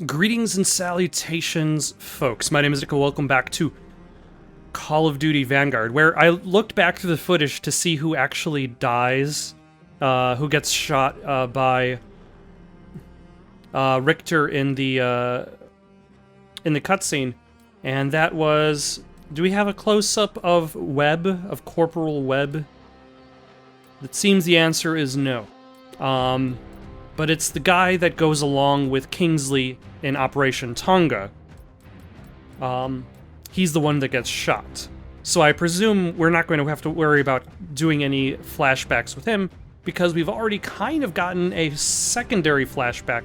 Greetings and salutations, folks. My name is Nick and welcome back to Call of Duty Vanguard, where I looked back through the footage to see who actually dies, who gets shot by Richter in the cutscene, and that was... Do we have a close-up of Webb, of Corporal Webb? It seems the answer is no. But it's the guy that goes along with Kingsley in Operation Tonga. He's the one that gets shot. So I presume we're not going to have to worry about doing any flashbacks with him, because we've already kind of gotten a secondary flashback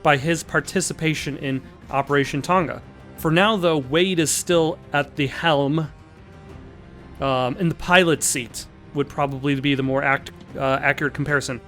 by his participation in Operation Tonga. For now, though, Wade is still at the helm, in the pilot seat, would probably be the more accurate comparison.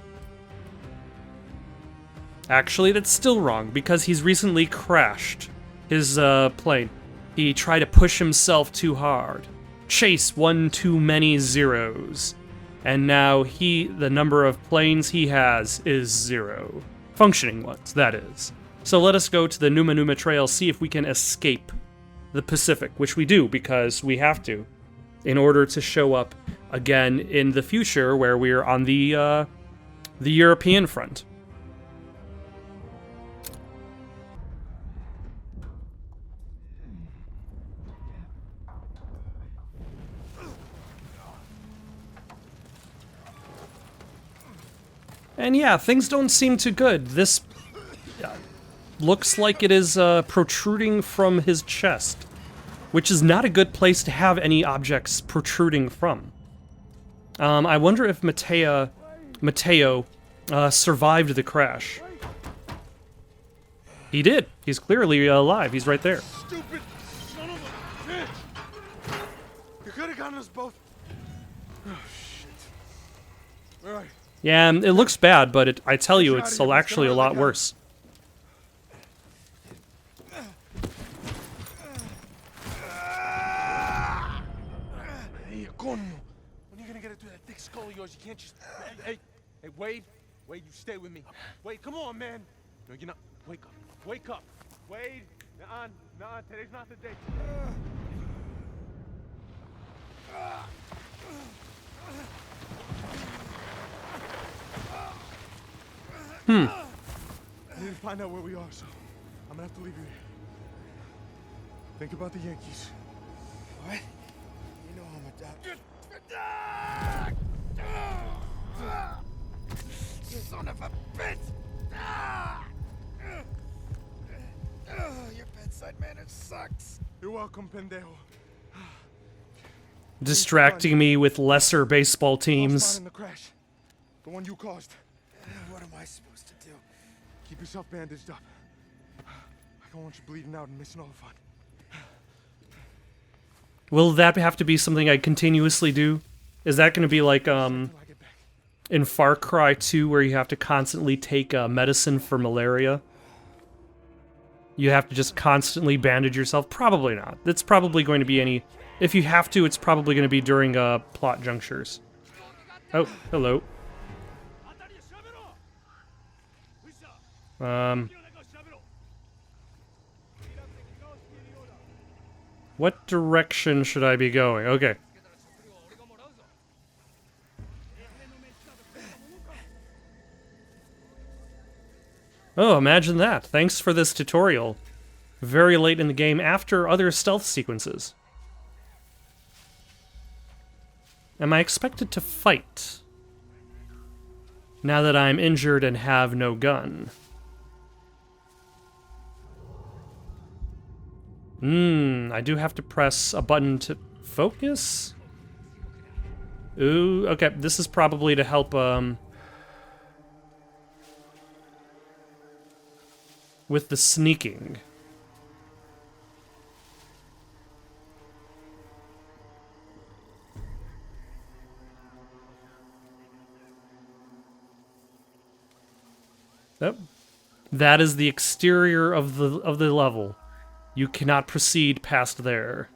Actually, that's still wrong, because he's recently crashed his plane. He tried to push himself too hard. Chase one too many zeros. And now the number of planes he has is 0. Functioning ones, that is. So let us go to the Numa Trail, see if we can escape the Pacific, which we do, because we have to, in order to show up again in the future where we're on the European front. And yeah, things don't seem too good. This looks like it is protruding from his chest, which is not a good place to have any objects protruding from. I wonder if Mateo survived the crash. He did. He's clearly alive. He's right there. Stupid son of a bitch! You could have gotten us both. Oh shit! All right. Yeah, it looks bad, but I tell you, it's actually a lot worse. Hey, when are you gonna get it through that thick skull of yours? You can't just... Hey, Wade, you stay with me. Wade, come on, man. No, you're not. Wake up. Wade, nah, today's not the day. I need to find out where we are, so I'm gonna have to leave you here. Think about the Yankees. What? You know I'm a doctor. Son of a bitch! Your bedside manner sucks. You're welcome, pendejo. Distracting me with lesser baseball teams. In the crash. The one you caused. What am I supposed to do? Keep yourself bandaged up. I don't want you bleeding out and missing all the fun. Will that have to be something I continuously do? Is that going to be like in Far Cry 2 where you have to constantly take medicine for malaria? You have to just constantly bandage yourself? Probably not. It's probably going to be any... If you have to, it's probably going to be during plot junctures. Oh, hello. What direction should I be going? Okay. Oh, imagine that. Thanks for this tutorial. Very late in the game after other stealth sequences. Am I expected to fight? Now that I'm injured and have no gun. I do have to press a button to focus? Ooh, okay, this is probably to help, with the sneaking. Yep. That is the exterior of the level. You cannot proceed past there.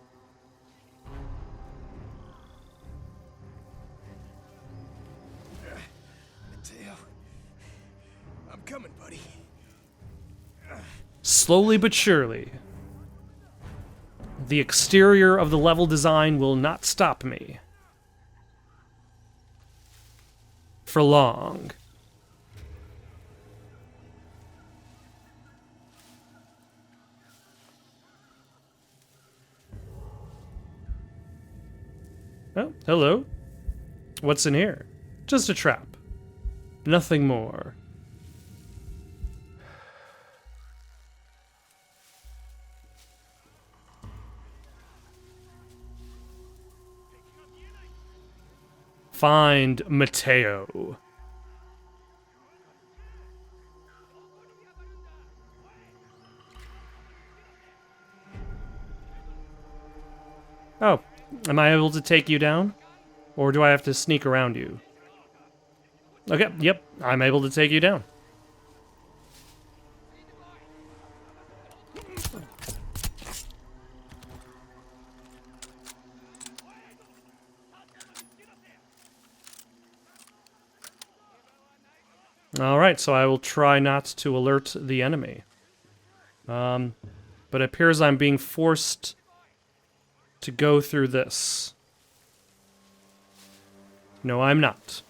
Mateo, I'm coming, buddy. Slowly but surely. The exterior of the level design will not stop me. For long. Oh, hello. What's in here? Just a trap. Nothing more. Find Mateo. Oh, am I able to take you down? Or do I have to sneak around you? Okay, yep, I'm able to take you down. Alright, so I will try not to alert the enemy. But it appears I'm being forced to go through this. No, I'm not.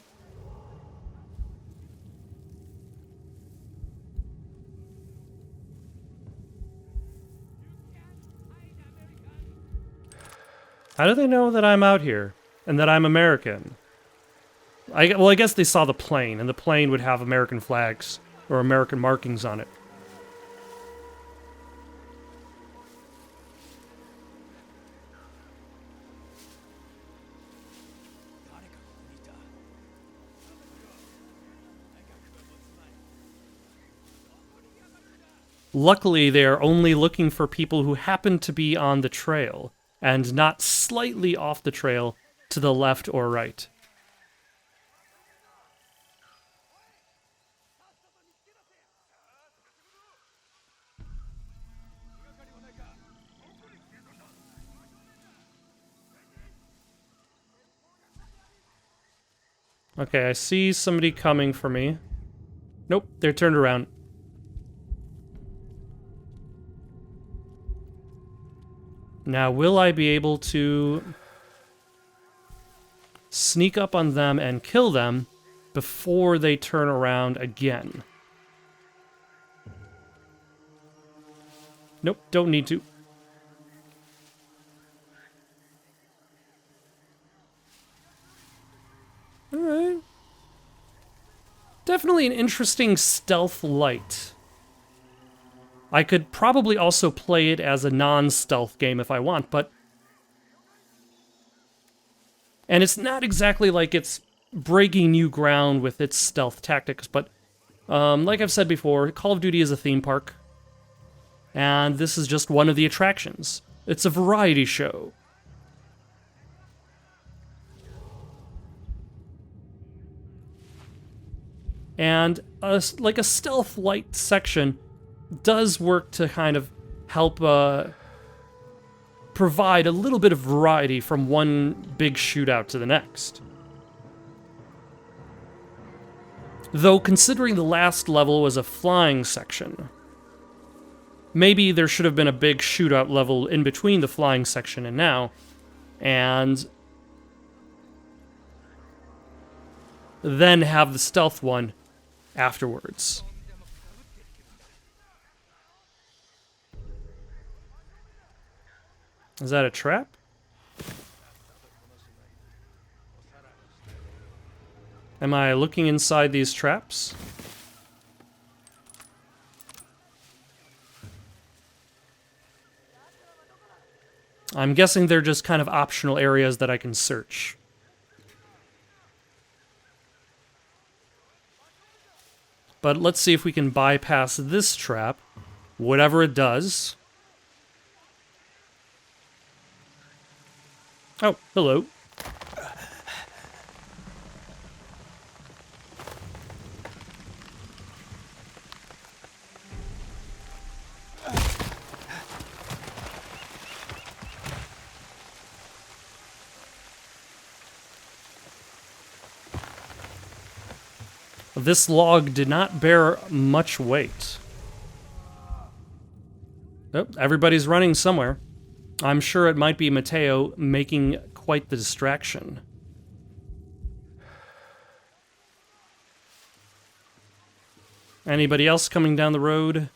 How do they know that I'm out here and that I'm American? Well, I guess they saw the plane, and the plane would have American flags or American markings on it. Luckily, they are only looking for people who happen to be on the trail, and not slightly off the trail to the left or right. Okay, I see somebody coming for me. Nope, they're turned around. Now, will I be able to sneak up on them and kill them before they turn around again? Nope, don't need to. Alright. Definitely an interesting stealth light. I could probably also play it as a non-stealth game if I want, but... And it's not exactly like it's breaking new ground with its stealth tactics, but... like I've said before, Call of Duty is a theme park. And this is just one of the attractions. It's a variety show. And like a stealth light section does work to kind of help provide a little bit of variety from one big shootout to the next. Though considering the last level was a flying section, maybe there should have been a big shootout level in between the flying section and now, and then have the stealth one afterwards. Is that a trap? Am I looking inside these traps? I'm guessing they're just kind of optional areas that I can search. But let's see if we can bypass this trap, whatever it does. Oh, hello. This log did not bear much weight. Oh, everybody's running somewhere. I'm sure it might be Matteo making quite the distraction. Anybody else coming down the road?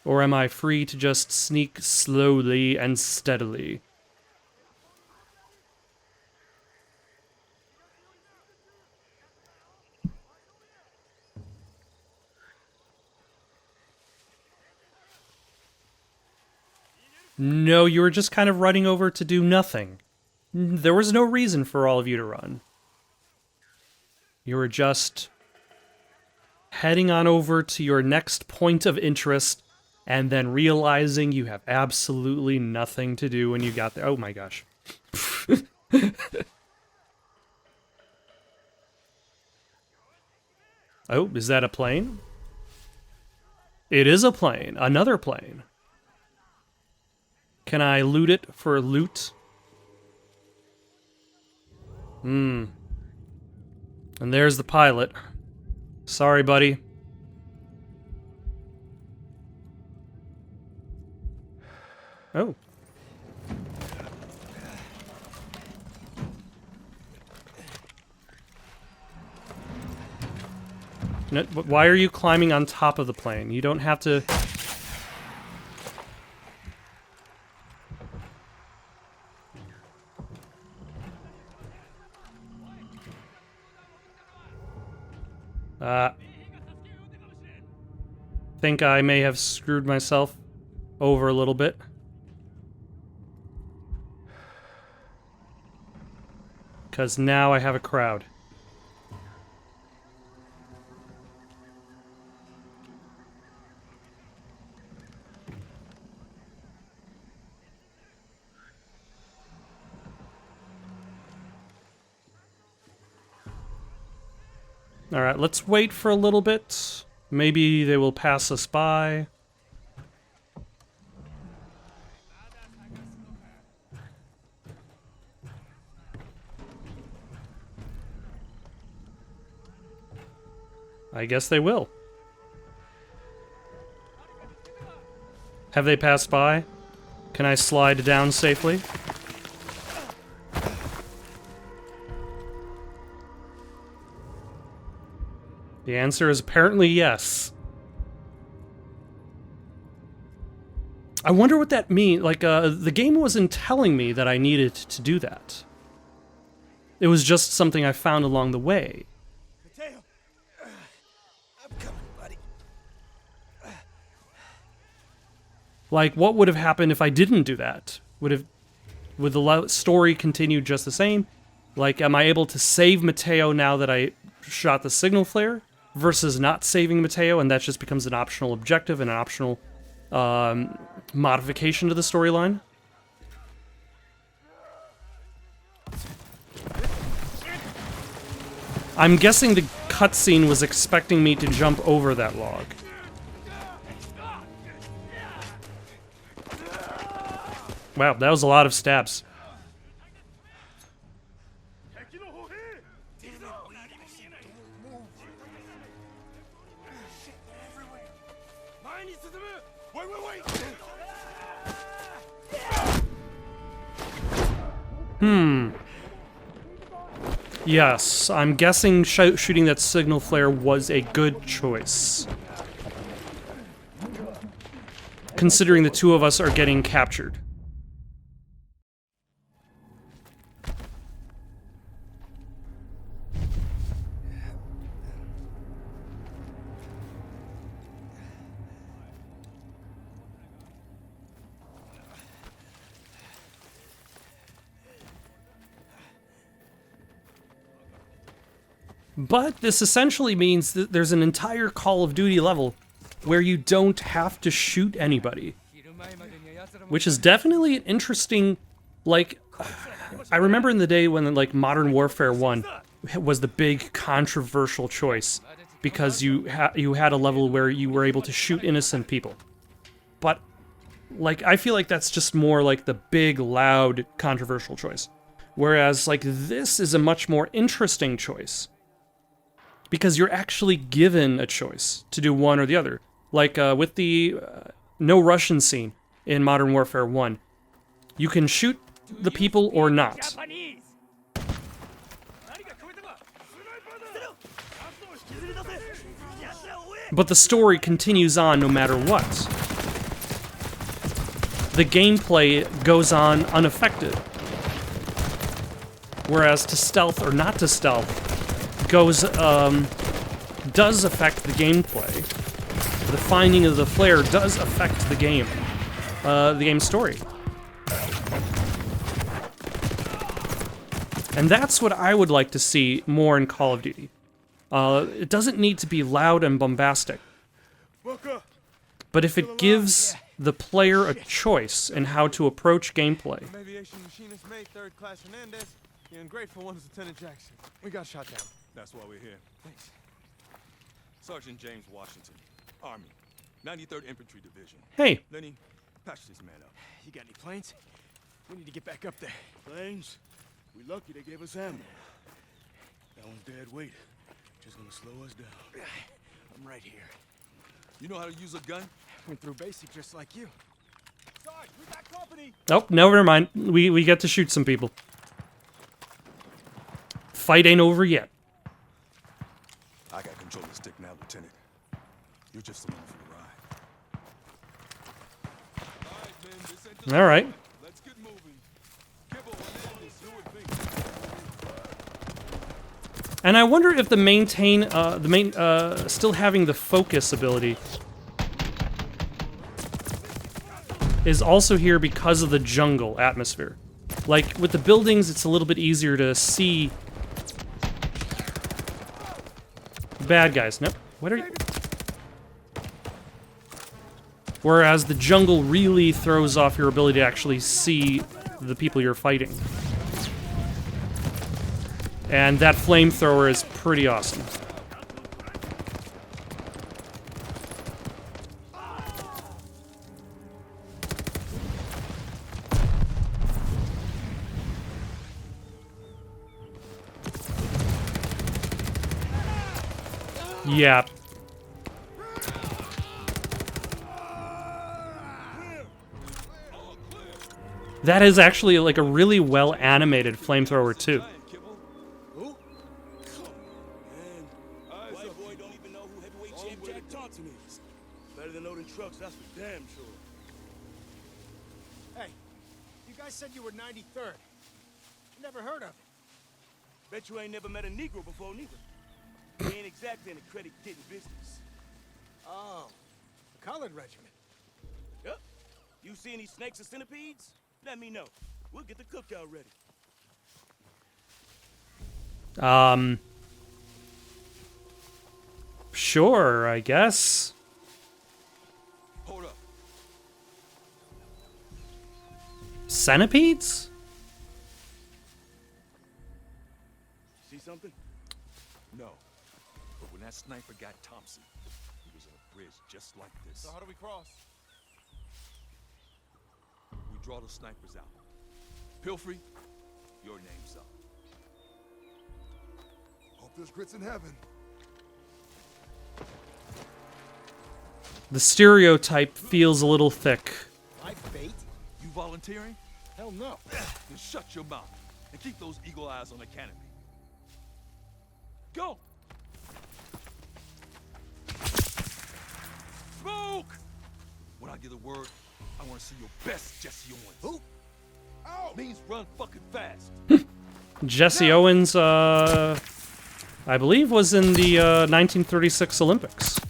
Or am I free to just sneak slowly and steadily? No, you were just kind of running over to do nothing. There was no reason for all of you to run. You were just heading on over to your next point of interest and then realizing you have absolutely nothing to do when you got there. Oh my gosh. Oh, is that a plane? It is a plane. Another plane. Can I loot it for loot? And there's the pilot. Sorry, buddy. Oh. No, why are you climbing on top of the plane? You don't have to... think I may have screwed myself over a little bit. Because now I have a crowd. Alright, let's wait for a little bit. Maybe they will pass us by. I guess they will. Have they passed by? Can I slide down safely? The answer is apparently yes. I wonder what that means. Like, the game wasn't telling me that I needed to do that. It was just something I found along the way. Mateo, I'm coming, buddy. Like, what would have happened if I didn't do that? Would the story continue just the same? Like, am I able to save Mateo now that I shot the signal flare? Versus not saving Mateo, and that just becomes an optional objective and an optional modification to the storyline. I'm guessing the cutscene was expecting me to jump over that log. Wow, that was a lot of stabs. Yes, I'm guessing shooting that signal flare was a good choice. Considering the two of us are getting captured. But this essentially means that there's an entire Call of Duty level where you don't have to shoot anybody. Which is definitely an interesting, like, I remember in the day when, like, Modern Warfare 1 was the big controversial choice because you had a level where you were able to shoot innocent people. But, like, I feel like that's just more like the big, loud, controversial choice. Whereas, like, this is a much more interesting choice. Because you're actually given a choice to do one or the other. Like, with the no Russian scene in Modern Warfare 1. You can shoot the people or not. But the story continues on no matter what. The gameplay goes on unaffected. Whereas to stealth or not to stealth does affect the gameplay. The finding of the flare does affect the game's story. And that's what I would like to see more in Call of Duty. It doesn't need to be loud and bombastic. But if it gives the player a choice in how to approach gameplay. Aviation machinist mate, third class Hernandez. The ungrateful one is Lieutenant Jackson. We got shot down. That's why we're here. Thanks. Sergeant James Washington, Army, 93rd Infantry Division. Hey. Lenny, patch this man up. You got any planes? We need to get back up there. Planes? We lucky they gave us ammo. That one's dead weight. Just gonna slow us down. I'm right here. You know how to use a gun? Went through basic just like you. Sarge, we got company. Nope, never mind. We get to shoot some people. Fight ain't over yet. I got control of the stick now, Lieutenant. You're just along for the ride. All right, men, this ain't the All right. Let's get moving. Kibble, Hernandez, you with me. And I wonder if still having the focus ability is also here because of the jungle atmosphere. Like, with the buildings, it's a little bit easier to see bad guys. Nope. What are you? Whereas the jungle really throws off your ability to actually see the people you're fighting. And that flamethrower is pretty awesome. Yeah. That is actually like a really well animated flamethrower too. White boy don't even know who heavyweight champ Jack Thompson is. Better than loading trucks, that's for damn sure. Hey, you guys said you were 93rd. Never heard of it. Bet you ain't never met a Negro before, neither. He ain't exactly in the credit-getting business. Oh, the colored regiment. Yep. You see any snakes or centipedes? Let me know. We'll get the cookout ready. Sure, I guess. Hold up. Centipedes? See something? No. But when that sniper got Thompson, he was on a bridge just like this. So how do we cross? We draw the snipers out. Pilfrey, your name's up. Hope there's grits in heaven. The stereotype feels a little thick. Life bait? You volunteering? Hell no. Then shut your mouth and keep those eagle eyes on the canopy. Go! Smoke! When I give the word, I want to see your best Jesse Owens. Who? Ow! Means run fucking fast. Jesse Owens, I believe, was in the 1936 Olympics.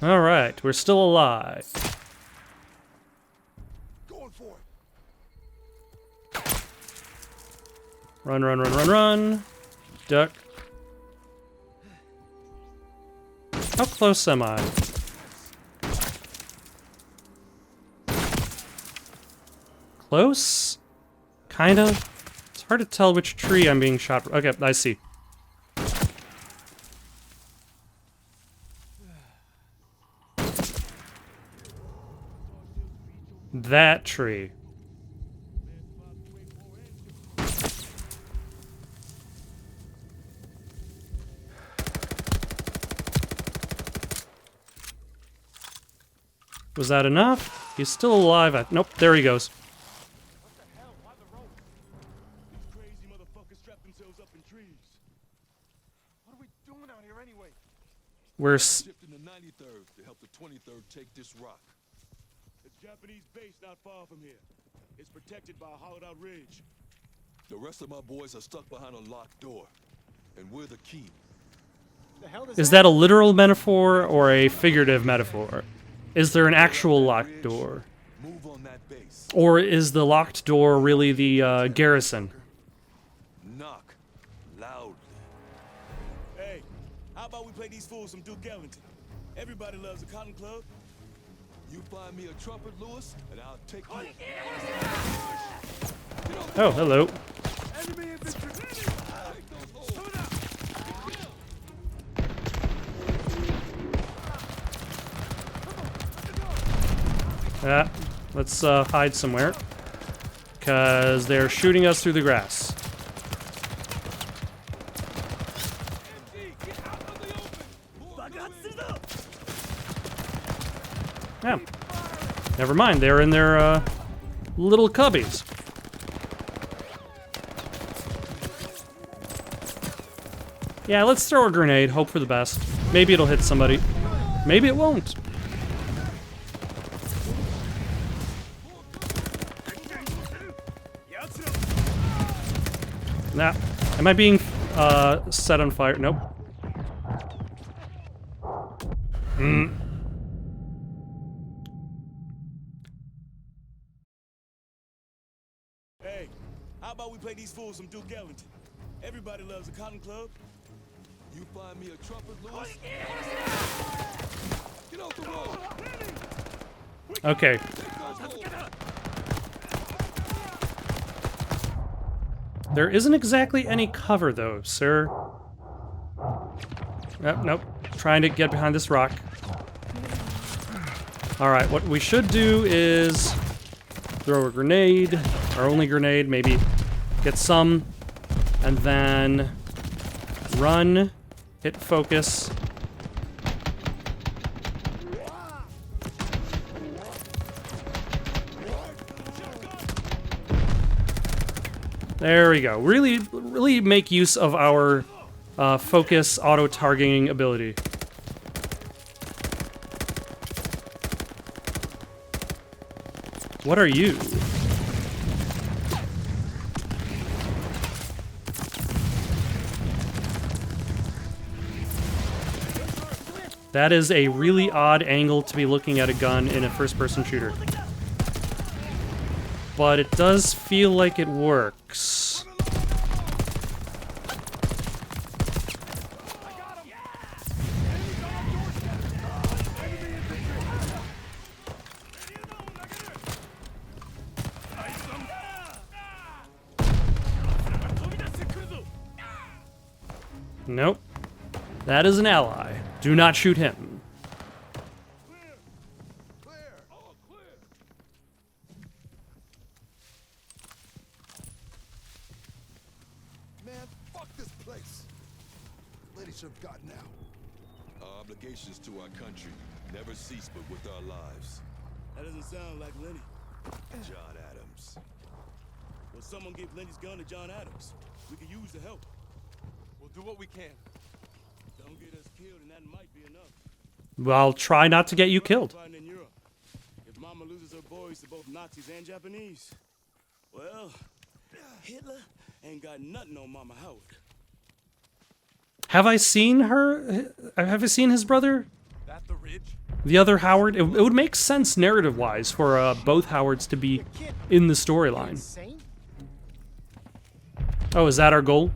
All right, we're still alive. Going for it. Run, run, run, run, run. Duck. How close am I? Close? Kind of. It's hard to tell which tree I'm being shot from. Okay, I see. That tree. Was that enough? He's still alive. Nope, there he goes. These crazy motherfuckers strap themselves up in trees. What are we doing out here anyway? Shifting the 93rd to help the 23rd take this rock. It's a Japanese base not far from here. It's protected by a hollowed-out ridge. The rest of my boys are stuck behind a locked door, and we're the key. The hell does Is that a literal metaphor or a figurative metaphor? Is there an actual locked door? Move on that base. Or is the locked door really the garrison? Knock loudly. Hey, how about we play these fools some Duke Ellington? Everybody loves a cotton club. You find me a trumpet, Lewis, and I'll take you. Oh, hello. Enemy infantry! Take those holes. Let's hide somewhere. Because they're shooting us through the grass. Yeah. Never mind, they're in their little cubbies. Yeah, let's throw a grenade, hope for the best. Maybe it'll hit somebody. Maybe it won't. Nah. Am I being set on fire? Nope. Hey, how about we play these fools some Duke Ellington? Everybody loves a cotton club. You find me a trumpet, Lewis. Get off the road. Okay. Take those holes. There isn't exactly any cover, though, sir. Nope. Trying to get behind this rock. Alright, what we should do is throw a grenade, our only grenade, maybe get some, and then run, hit focus. There we go. Really make use of our focus auto-targeting ability. What are you? That is a really odd angle to be looking at a gun in a first-person shooter. But it does feel like it works. Nope. That is an ally. Do not shoot him. Clear. All clear. Man, fuck this place. Lady should have gotten out. Our obligations to our country never cease but with our lives. That doesn't sound like Lenny. John Adams. Well, someone give Lenny's gun to John Adams. We could use the help. We'll do what we can. Don't get us killed, and that might be enough. Well, I'll try not to get you killed. Fighting in Europe. If Mama loses her boys to both Nazis and Japanese, well, Hitler ain't got nothing on Mama Howard. Have I seen her? Have I seen his brother? That the ridge? The other Howard? It would make sense narrative-wise for both Howards to be in the storyline. Insane? Oh, is that our goal?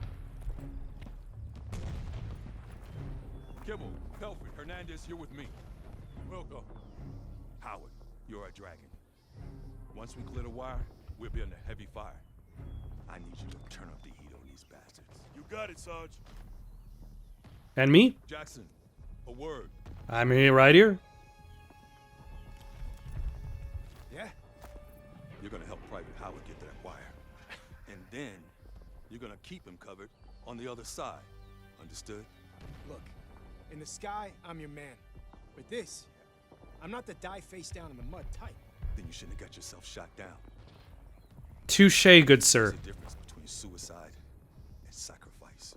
Kimmel, Pelfrey, Hernandez, you're with me. We'll go. Howard, you're our dragon. Once we clear the wire, we'll be under heavy fire. I need you to turn up the heat on these bastards. You got it, Sarge. And me? Jackson, a word. I'm here, right here. Yeah? you're gonna help Private Howard get that wire. And then, you're gonna keep him covered on the other side. Understood? Look, in the sky, I'm your man. With this, I'm not the die face down in the mud type. Then you shouldn't have got yourself shot down. Touche, good sir. There's a difference between suicide and sacrifice.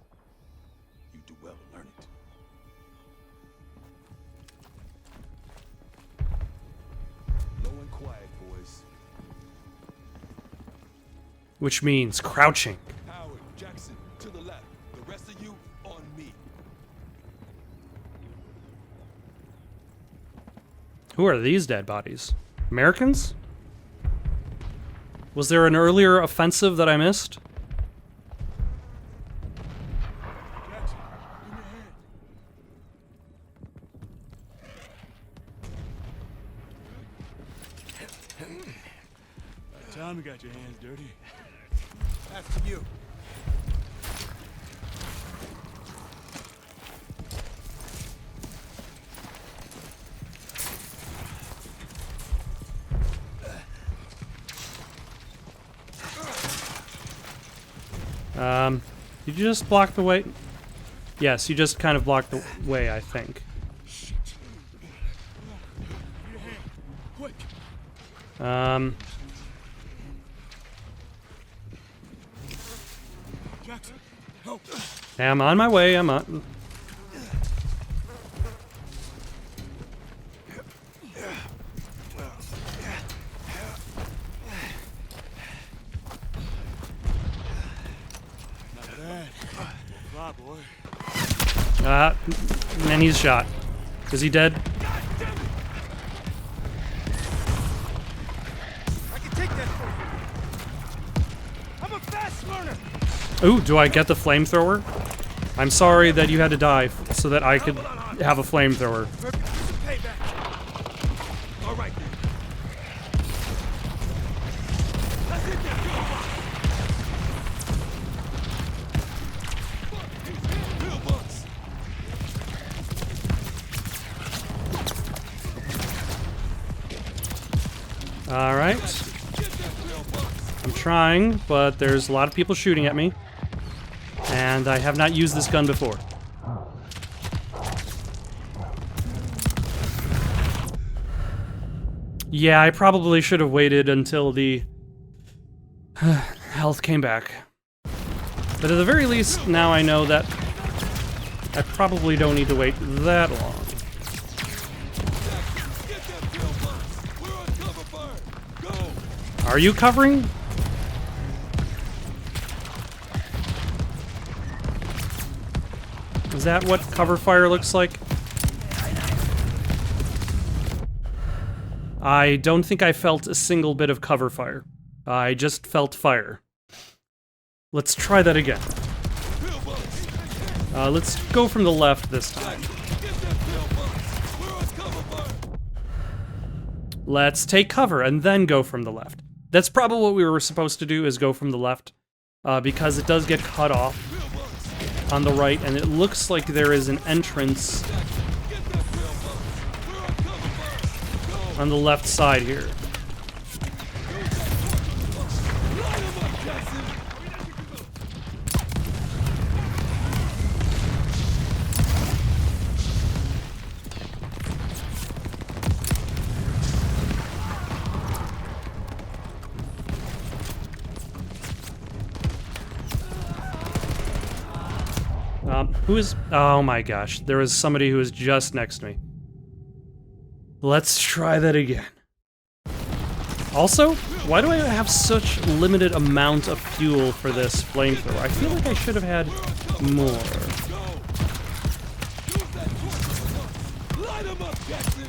You do well to learn it. Low and quiet, boys. Which means crouching. Howard, Jackson, to the left. The rest of you, on me. Who are these dead bodies? Americans? Was there an earlier offensive that I missed? Jackson, give me a hand. By the time you got your hands dirty. After you. Did you just block the way? Yes, you just kind of blocked the way, I think. Quick. Jackson, help. I'm on my way, I'm on. Not bad. Fly, boy. And he's shot. Is he dead? I can take that for you. I'm a fast learner. Ooh, do I get the flamethrower? I'm sorry that you had to die so that I could have a flamethrower. Payback. All right, then. Let's hit that pillbox. Alright. I'm trying, but there's a lot of people shooting at me. And I have not used this gun before. Yeah, I probably should have waited until the health came back. But at the very least, now I know that I probably don't need to wait that long. Are you covering? Is that what cover fire looks like? I don't think I felt a single bit of cover fire. I just felt fire. Let's try that again. Let's go from the left this time. Let's take cover and then go from the left. That's probably what we were supposed to do, is go from the left. Because it does get cut off on the right, and it looks like there is an entrance on the left side here. Who is... Oh my gosh, there was somebody who was just next to me. Let's try that again. Also, why do I have such limited amount of fuel for this flamethrower? I feel like I should have had more. Light him up, Jackson.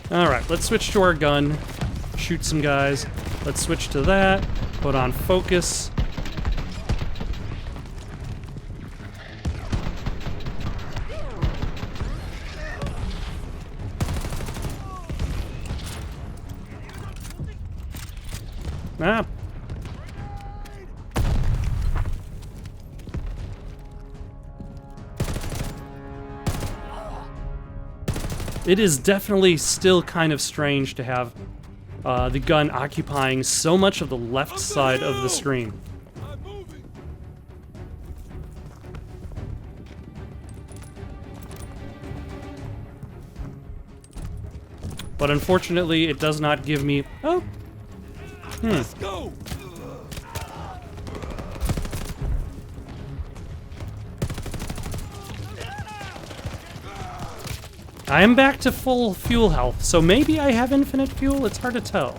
Alright, let's switch to our gun. Shoot some guys. Let's switch to that. Put on focus. It is definitely still kind of strange to have the gun occupying so much of the left side of the screen. I'm moving. But unfortunately, it does not give me... Oh! Let's go. I am back to full fuel health, so maybe I have infinite fuel? It's hard to tell.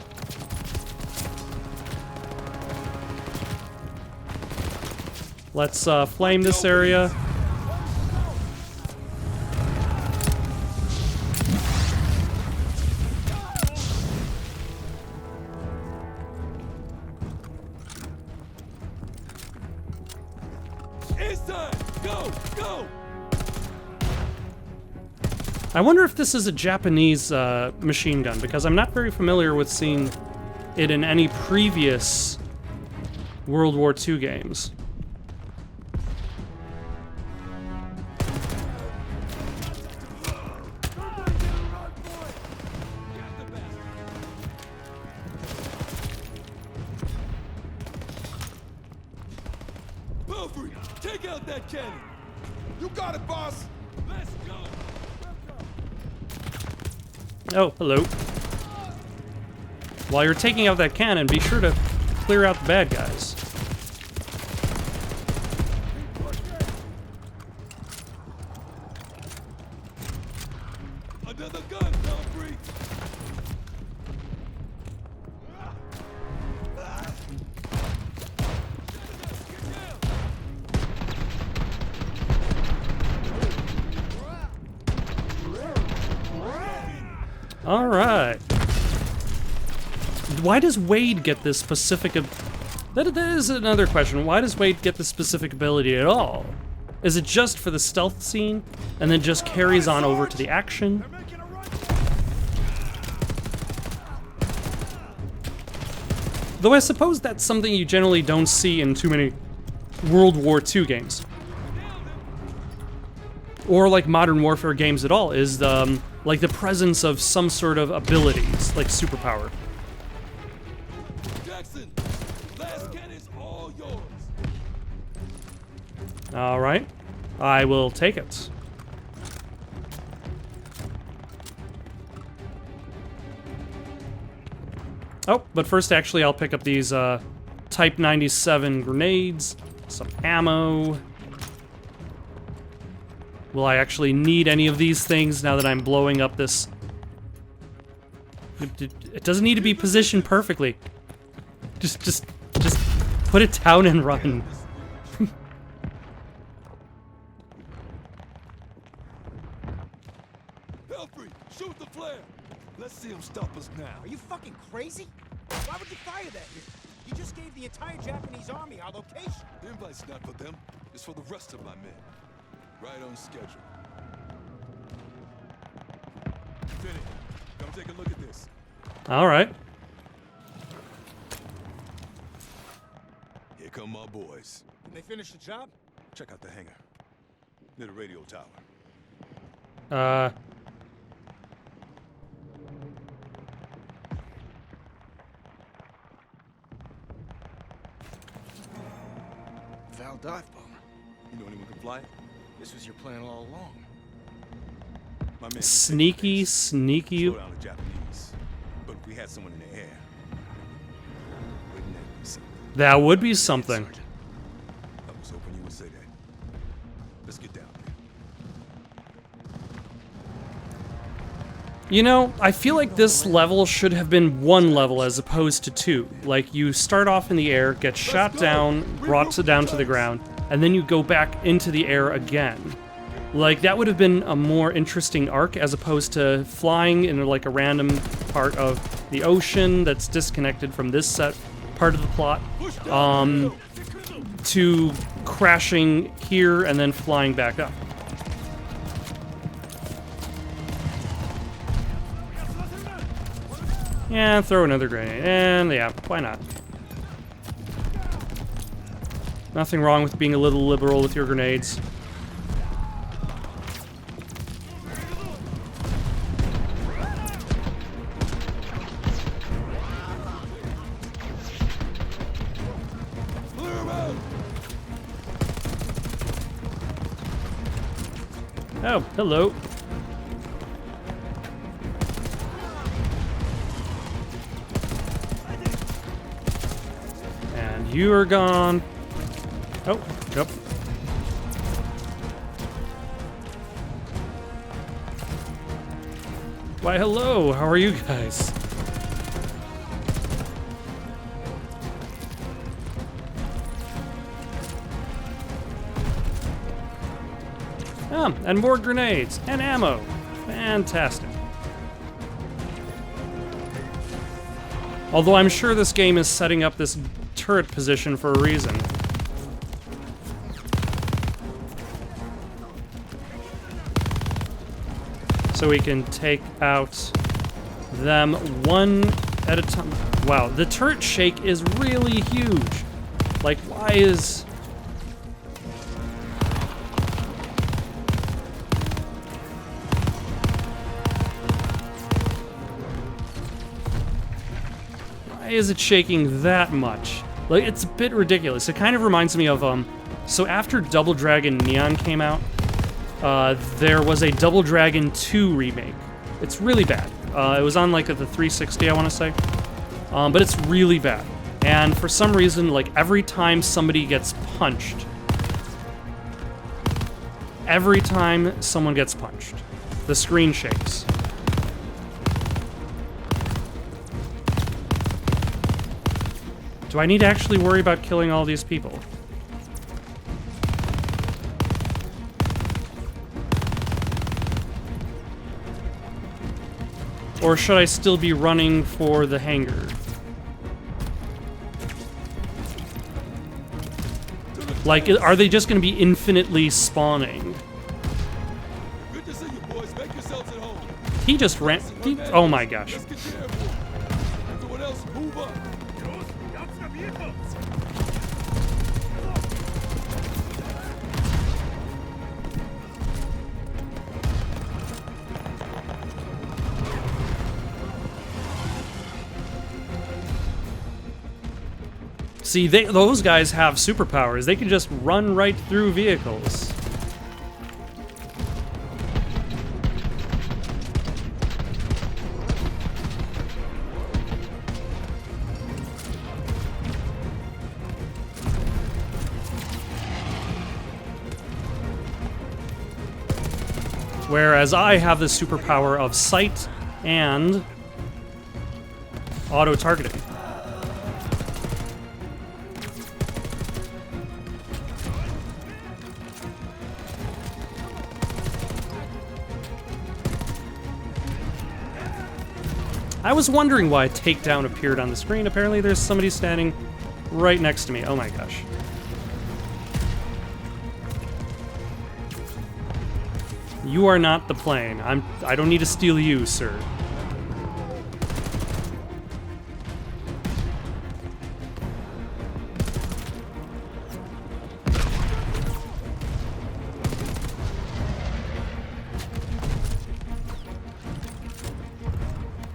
Let's flame this area. It's time. Go, go. I wonder if this is a Japanese machine gun, because I'm not very familiar with seeing it in any previous World War II games. Belfry, take out that cannon. You got it, boss. Let's go. Oh, hello. While you're taking out that cannon, be sure to clear out the bad guys. Another gun, Belfry. All right. Why does Wade get this specific... That is another question. Why does Wade get this specific ability at all? Is it just for the stealth scene, and then just carries on over to the action? Though I suppose that's something you generally don't see in too many World War II games. Or like Modern Warfare games at all, is like the presence of some sort of abilities, like superpower. Jackson, last cannon's all yours. All right, I will take it. Oh, but first actually I'll pick up these Type 97 grenades, some ammo. Will I actually need any of these things now that I'm blowing up this? It doesn't need to be positioned perfectly. Just put it down and run. Belfry, shoot the flare. Let's see him stop us now. Are you fucking crazy? Why would you fire that here? You just gave the entire Japanese army our location. The invite's not for them. It's for the rest of my men. Right on schedule. Lieutenant, come take a look at this. All right. Here come my boys. Did they finish the job? Check out the hangar. Near the radio tower. Val dive bomber. You know anyone can fly it? This was your plan all along. My man. Sneaky. Slow down the Japanese. But if we had someone in the air, wouldn't that be something? That would be something. Sergeant. I was hoping you would say that. Let's get down there. You know, I feel like this level should have been one level as opposed to two. Like, you start off in the air, get shot down, brought down to the ground, and then you go back into the air again. Like, that would have been a more interesting arc as opposed to flying in like a random part of the ocean that's disconnected from this set part of the plot, to crashing here and then flying back up. Yeah, throw another grenade, and yeah, why not? Nothing wrong with being a little liberal with your grenades. Oh, hello. And you are gone. Oh, yep. Why, hello. How are you guys? And more grenades and ammo. Fantastic. Although I'm sure this game is setting up this turret position for a reason. So we can take out them one at a time. Wow, the turret shake is really huge. Like, why is... Why is it shaking that much? Like, it's a bit ridiculous. It kind of reminds me of, so after Double Dragon Neon came out, there was a Double Dragon 2 remake. It's really bad. It was on, like, the 360, I want to say. But it's really bad. And for some reason, like, every time somebody gets punched, the screen shakes. Do I need to actually worry about killing all these people? Or should I still be running for the hangar? Like, are they just going to be infinitely spawning? Good to see you boys. Make yourselves at home. He just ran. Oh my gosh. Let's get you airborne. Everyone else, move up. See, those guys have superpowers. They can just run right through vehicles. Whereas I have the superpower of sight and auto-targeting. I was wondering why a takedown appeared on the screen. Apparently there's somebody standing right next to me. Oh my gosh. You are not the plane. I don't need to steal you, sir.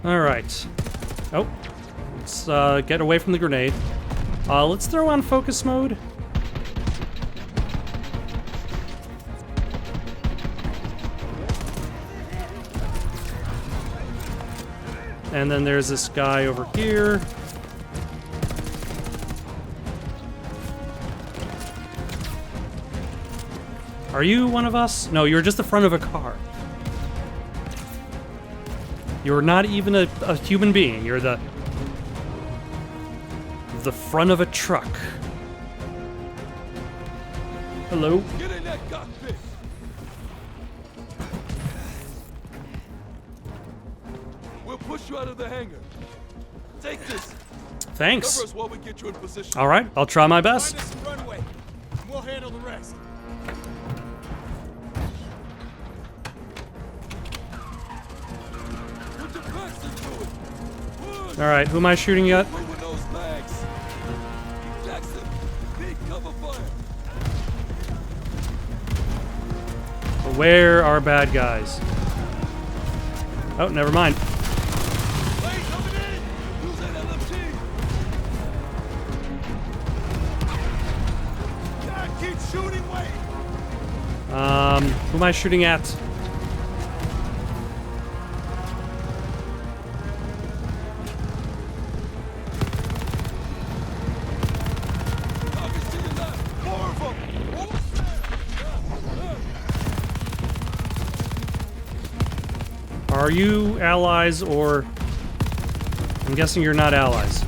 Alright. Oh. Let's get away from the grenade. Let's throw on focus mode. And then there's this guy over here. Are you one of us? No, you're just the front of a car. You're not even a human being. You're the front of a truck. Hello? Get in that cockpit. We'll push you out of the hangar. Take this. Thanks. Cover us while we get you in position. All right, I'll try my best. Find us some runway, and we'll handle the rest. Put your backs into it. Push. All right, who am I shooting at? Move with those legs. Jackson, big cover fire. Where are bad guys? Oh, never mind. Plane coming in. Use that LMG. God, keep shooting, wait! Who am I shooting at? Are you allies, or... I'm guessing you're not allies.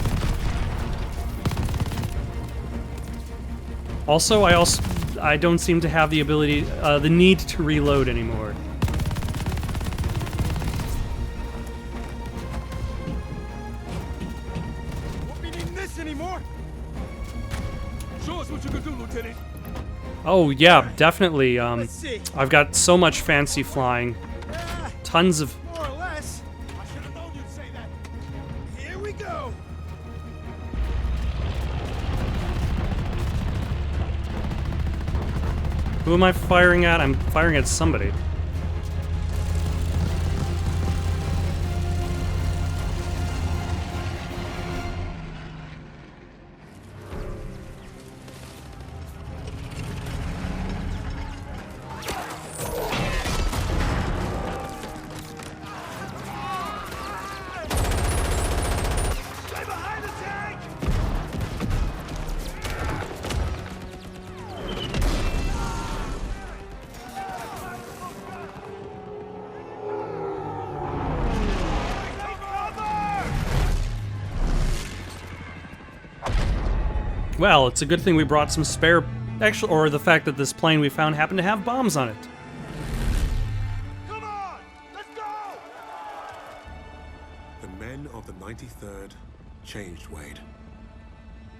Also, I don't seem to have the ability, the need to reload anymore. Won't be needing this anymore. Show us what you can do, Lieutenant. Oh yeah, definitely. Let's see. I've got so much fancy flying. Tons of... More or less. I should have known you'd say that. Here we go. Who am I firing at? I'm firing at somebody. Well, it's a good thing we brought some spare... Actually, or the fact that this plane we found happened to have bombs on it. Come on, let's go. The men of the 93rd changed, Wade.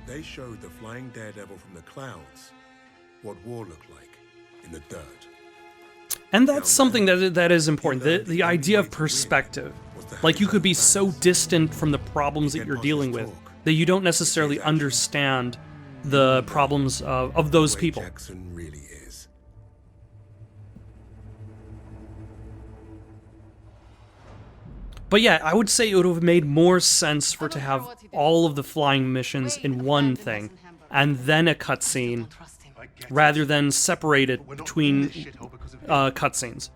They showed the flying daredevil from the clouds what war looked like in the dirt. And that's something that is important. The idea of perspective. Like, you could be so distant from the problems that you're dealing with that you don't necessarily understand the problems of those people. Jackson really is. But yeah, I would say it would have made more sense for it to have all of the flying missions in one thing, and then a cutscene, rather than separate it between cutscenes.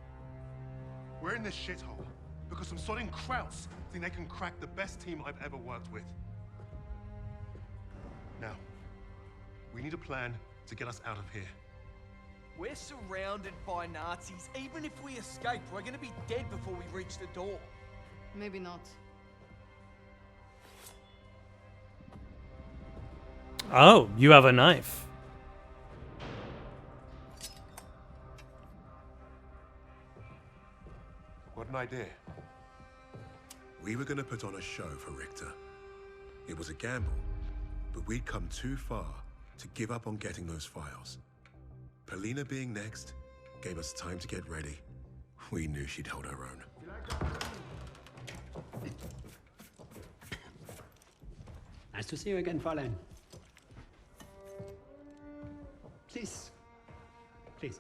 We're in this shithole because some sodding krauts think they can crack the best team I've ever worked with. Now, we need a plan to get us out of here. We're surrounded by Nazis. Even if we escape, we're gonna be dead before we reach the door. Maybe not. Oh, you have a knife. What an idea. We were going to put on a show for Richter. It was a gamble, but we'd come too far to give up on getting those files. Polina being next gave us time to get ready. We knew she'd hold her own. Nice to see you again, Fräulein. Please. Please.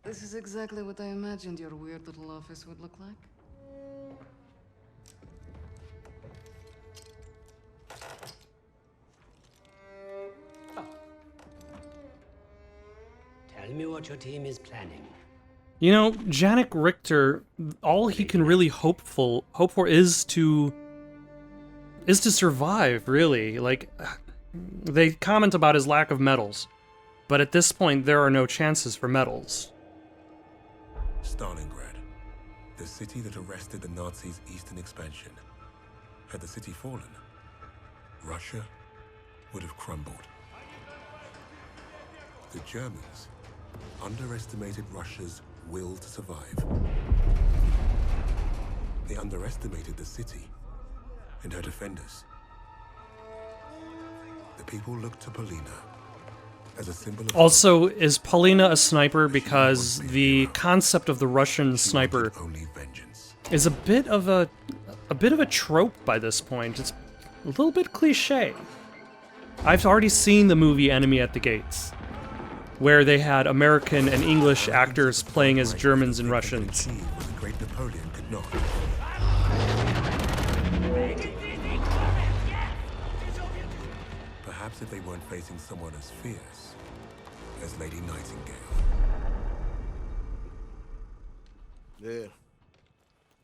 This is exactly what I imagined your weird little office would look like. Oh. Tell me what your team is planning. You know, Janik Richter, all he can really hope for is to survive, really. Like, they comment about his lack of medals, but at this point there are no chances for medals. Stalingrad, the city that arrested the Nazis' eastern expansion. Had the city fallen, Russia would have crumbled. The Germans underestimated Russia's will to survive. They underestimated the city and her defenders. The people looked to Polina as a symbol of... Also, is Polina a sniper? Because the concept of the Russian sniper is a bit of a trope by this point. It's a little bit cliche. I've already seen the movie Enemy at the Gates, where they had American and English actors playing as Germans and Russians. What the great Napoleon could not. Perhaps if they weren't facing someone as fierce, as Lady Nightingale. There.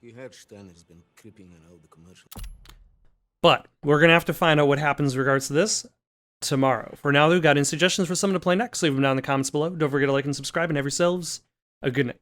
You heard Steiner's been creeping in all the commercials. But we're going to have to find out what happens in regards to this tomorrow. For now, though, got any suggestions for someone to play next? Leave them down in the comments below. Don't forget to like and subscribe, and have yourselves a good night.